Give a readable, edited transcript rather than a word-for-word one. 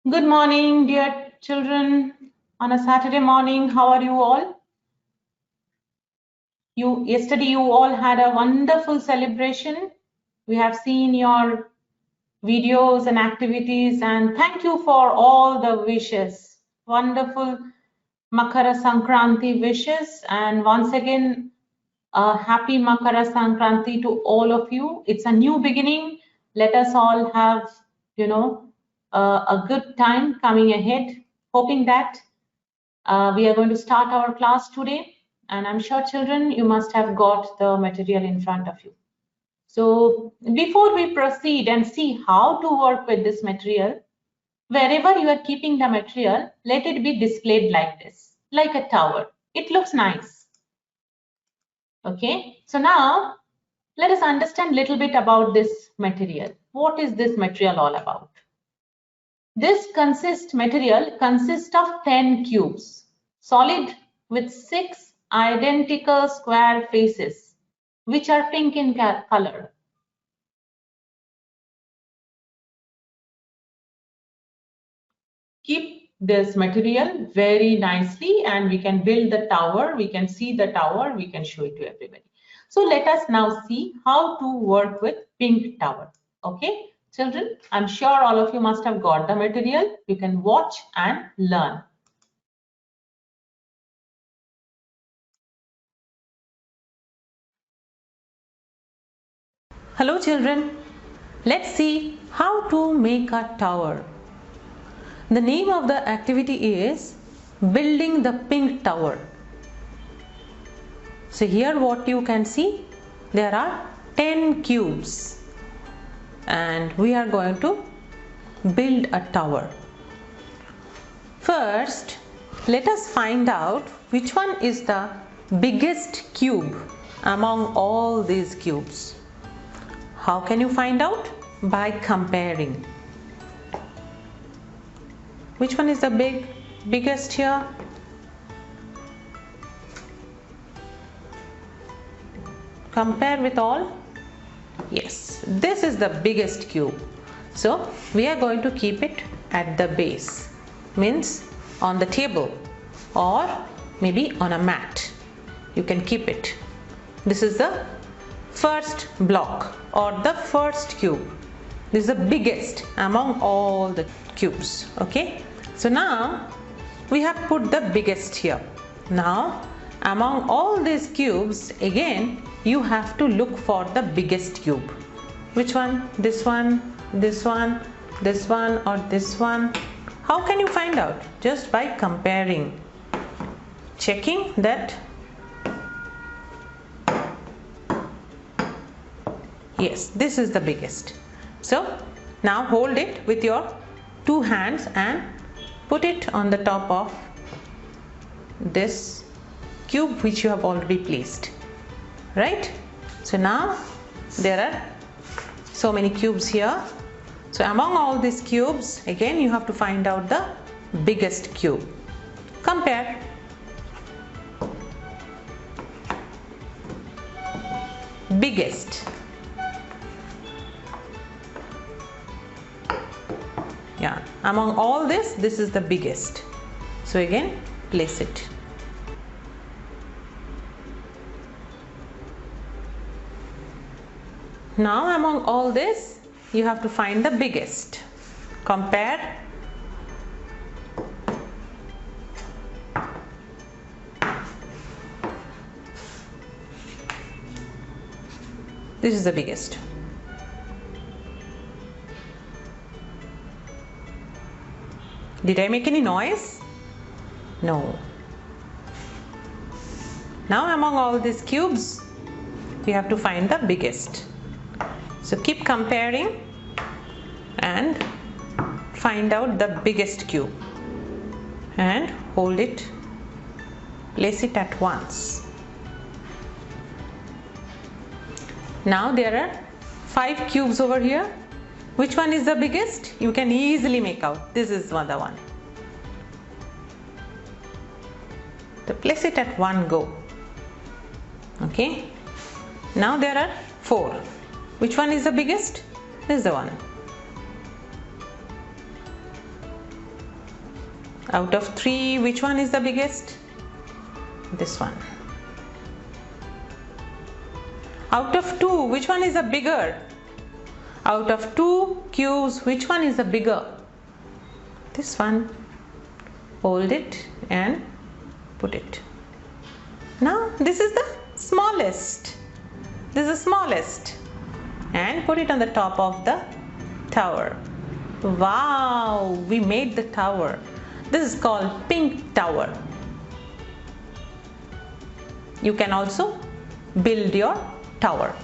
Good morning, dear children. On a Saturday morning, how are you all? Yesterday you all had a wonderful celebration. We have seen your videos and activities, and thank you for all the wishes. Wonderful Makara Sankranti wishes, and once again, a happy Makara Sankranti to all of you. It's a new beginning. Let us all have, a good time coming ahead. Hoping that we are going to start our class today, and I'm sure children, you must have got the material in front of you. So before we proceed and see how to work with this material, wherever you are keeping the material, let it be displayed like this, like a tower. It looks nice. Okay, so now let us understand a little bit about this material. What is this material all about? This material consists of 10 cubes, solid with 6 identical square faces, which are pink in color. Keep this material very nicely and we can build the tower. We can see the tower. We can show it to everybody. So let us now see how to work with pink tower. Okay, children, I'm sure all of you must have got the material. You can watch and learn. Hello children, let's see how to make a tower. The name of the activity is building the pink tower. So here what you can see, there are 10 cubes and we are going to build a tower. First, let us find out which one is the biggest cube among all these cubes. How can you find out? By comparing. Which one is the biggest here? Compare with all. Yes, this is the biggest cube. So we are going to keep it at the base, means on the table or maybe on a mat. You can keep it. This is the first block or the first cube. This is the biggest among all the cubes. Okay, so now we have put the biggest here. Now among all these cubes, again you have to look for the biggest cube. Which one? This one, this one, this one, or this one? How can you find out? Just by comparing, checking that yes, this is the biggest. So now hold it with your 2 hands and put it on the top of this cube which you have already placed, right? So now there are so many cubes here. So among all these cubes, again you have to find out the biggest cube. Compare. Biggest. Yeah, among all this is the biggest. So again place it. Now among all this you have to find the biggest. Compare. This is the biggest. Did I make any noise? No. Now among all these cubes we have to find the biggest. So keep comparing and find out the biggest cube and hold it, place it at once. Now there are 5 cubes over here. Which one is the biggest? You can easily make out. This is the one. So place it at one go. Okay. Now there are 4. Which one is the biggest? This is the one. Out of 3, which one is the biggest? This one. Out of 2, which one is the bigger? Out of 2 cubes, which one is the bigger? This one. Hold it and put it. Now this is the smallest. This is the smallest. And put it on the top of the tower. Wow, we made the tower. This is called pink tower. You can also build your tower.